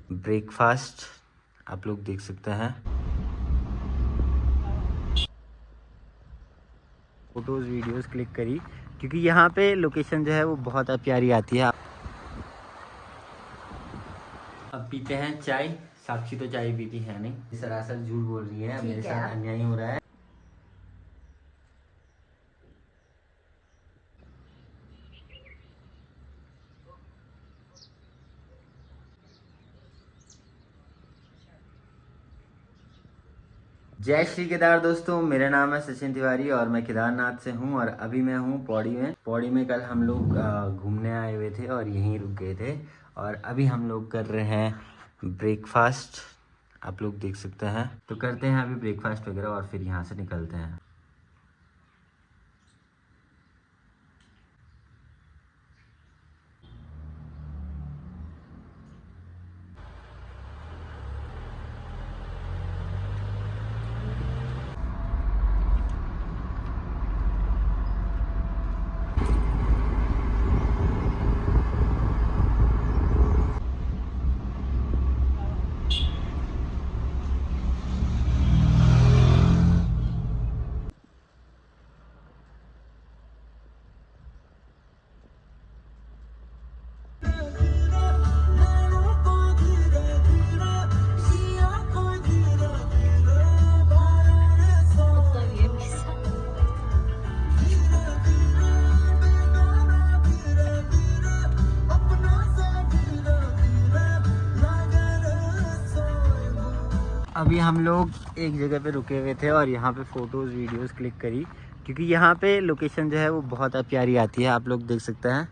Breakfast आप लोग देख सकते हैं। फोटोज़ वीडियोस क्लिक करी क्योंकि यहाँ पे लोकेशन जो है वो बहुत प्यारी आती है। अब पीते हैं चाय। साक्षी तो चाय पीती है नहीं, सरासर झूठ बोल रही है, मेरे साथ अन्याय हो रहा है। जय श्री केदार दोस्तों, मेरा नाम है सचिन तिवारी और मैं केदारनाथ से हूँ और अभी मैं हूँ पौड़ी में। पौड़ी में कल हम लोग घूमने आए हुए थे और यहीं रुक गए थे और अभी हम लोग कर रहे हैं ब्रेकफास्ट। आप लोग देख सकते हैं, तो करते हैं अभी ब्रेकफास्ट वगैरह और फिर यहाँ से निकलते हैं। अभी हम लोग एक जगह पे रुके हुए थे और यहाँ पे फ़ोटोज़ वीडियोस क्लिक करी क्योंकि यहाँ पे लोकेशन जो है वो बहुत प्यारी आती है। आप लोग देख सकते हैं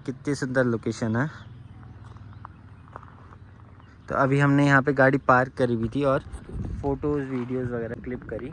कितनी सुंदर लोकेशन है। तो अभी हमने यहाँ पे गाड़ी पार्क करी हुई थी और फ़ोटोज़ वीडियोस वगैरह क्लिप करी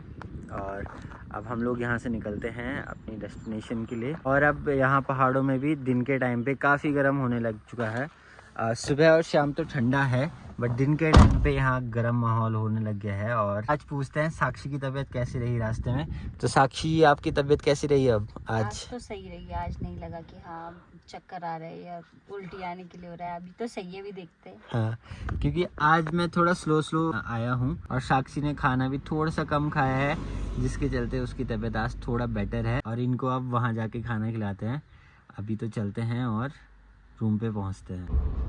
और अब हम लोग यहाँ से निकलते हैं अपनी डेस्टिनेशन के लिए। और अब यहाँ पहाड़ों में भी दिन के टाइम पे काफ़ी गर्म होने लग चुका है। सुबह और शाम तो ठंडा है बट दिन के टाइम पे यहाँ गर्म माहौल होने लग गया है। और आज पूछते हैं साक्षी की तबीयत कैसी रही रास्ते में। तो साक्षी, आपकी तबीयत कैसी रही अब? आज तो सही रही है। आज नहीं लगा कि हाँ चक्कर आ रहे हैं या उल्टी आने के लिए हो रहा है। अभी तो सही है, भी देखते हैं। हाँ, क्योंकि आज मैं थोड़ा स्लो आया हूँ और साक्षी ने खाना भी थोड़ा सा कम खाया है, जिसके चलते उसकी तबीयत आज थोड़ा बेटर है और इनको अब वहाँ जाके खाना खिलाते हैं। अभी तो चलते हैं और रूम पे पहुँचते हैं।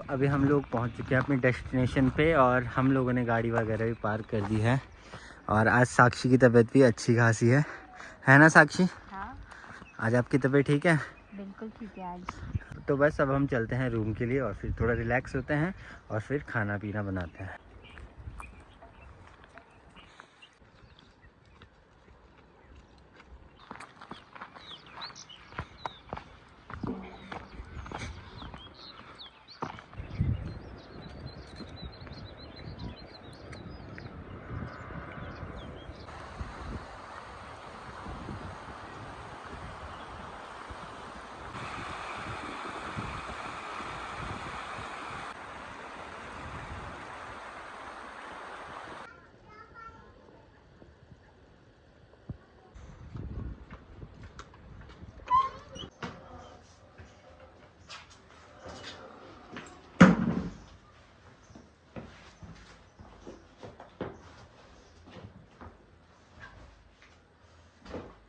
अभी हम लोग पहुँच चुके हैं अपनी डेस्टिनेशन पे और हम लोगों ने गाड़ी वगैरह भी पार्क कर दी है। और आज साक्षी की तबीयत भी अच्छी खासी है ना साक्षी? हाँ, आज आपकी तबीयत ठीक है? बिल्कुल ठीक है आज। तो बस अब हम चलते हैं रूम के लिए और फिर थोड़ा रिलैक्स होते हैं और फिर खाना पीना बनाते हैं।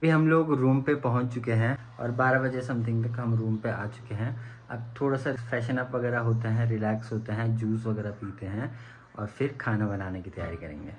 अभी हम लोग रूम पे पहुंच चुके हैं और 12 बजे समथिंग तक हम रूम पे आ चुके हैं। अब थोड़ा सा फ्रेशन अप वगैरह होते हैं, रिलैक्स होते हैं, जूस वगैरह पीते हैं और फिर खाना बनाने की तैयारी करेंगे।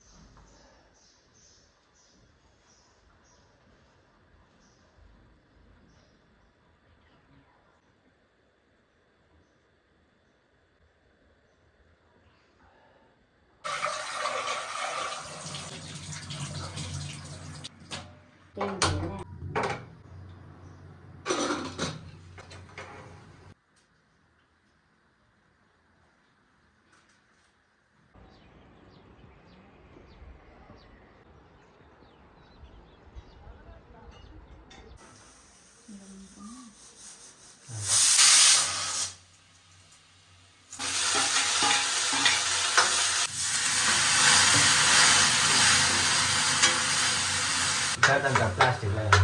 प्लास्टिक लगा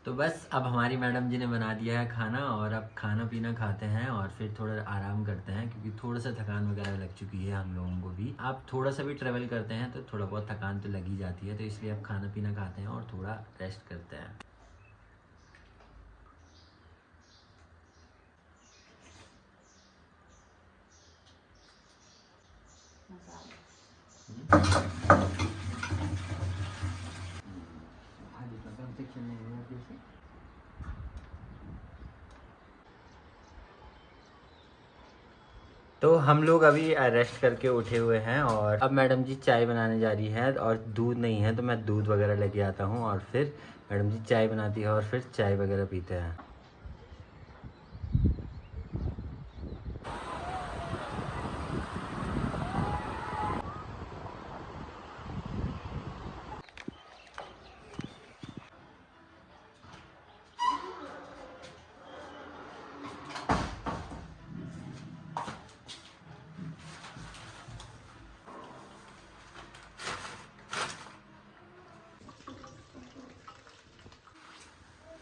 तो बस अब हमारी मैडम जी ने बना दिया है खाना और अब खाना पीना खाते हैं और फिर थोड़ा आराम करते हैं, क्योंकि थोड़ा सा थकान वगैरह लग चुकी है हम लोगों को भी। आप थोड़ा सा भी ट्रैवल करते हैं तो थोड़ा बहुत थकान तो लग ही जाती है, तो इसलिए अब खाना पीना खाते हैं और थोड़ा रेस्ट करते हैं। तो हम लोग अभी रेस्ट करके उठे हुए हैं और अब मैडम जी चाय बनाने जा रही है और दूध नहीं है तो मैं दूध वगैरह लेके आता हूँ और फिर मैडम जी चाय बनाती है और फिर चाय वगैरह पीते हैं।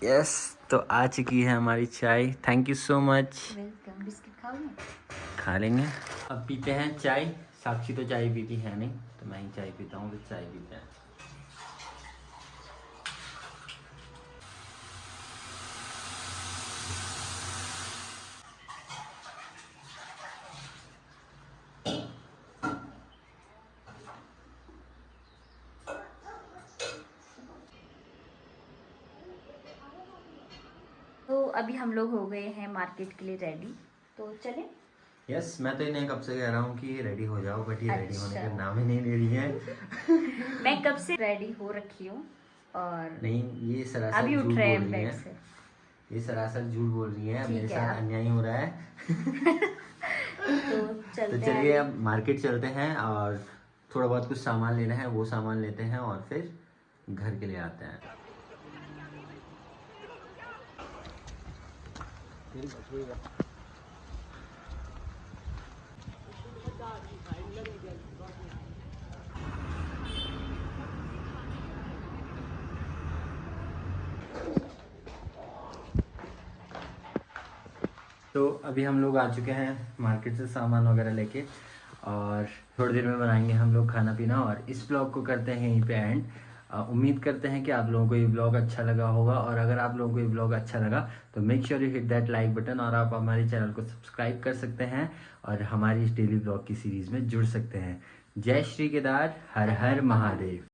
यस, तो आ चुकी है हमारी चाय। Thank you so much. Welcome. Biscuit खाओगे? खा लेंगे। अब पीते हैं चाय। साक्षी तो चाय पीती है नहीं, तो मैं ही चाय पीता हूँ, फिर चाय पीते हैं। तो अभी हम लोग हो गए हैं मार्केट के लिए रेडी, तो चलें? यस, मैं तो इन्हें कब से कह रहा हूँ कि रेडी हो जाओ, बट ये रेडी होने अच्छा। का नाम ही नहीं ले रही है। मैं कब से रेडी हो रखी हूँ और नहीं, ये सरासर अभी झूठ उठ बोल रहे हैं रही बेड है। से। ये सरासर झूठ बोल रही है, ठीक मेरे है, साथ अब- अन्याय हो रहा है। तो तो चलते चलिए हैं। अब मार्केट चलते हैं और थोड़ा बहुत कुछ सामान लेना है, वो सामान लेते हैं और फिर घर के लिए आते हैं। तो अभी हम लोग आ चुके हैं मार्केट से सामान वगैरह लेके और थोड़ी देर में बनाएंगे हम लोग खाना पीना और इस ब्लॉग को करते हैं यहीं पे एंड। उम्मीद करते हैं कि आप लोगों को ये ब्लॉग अच्छा लगा होगा और अगर आप लोगों को ये ब्लॉग अच्छा लगा तो make sure you hit that like button और आप हमारे चैनल को सब्सक्राइब कर सकते हैं और हमारी इस डेली ब्लॉग की सीरीज़ में जुड़ सकते हैं। जय श्री केदार, हर हर महादेव।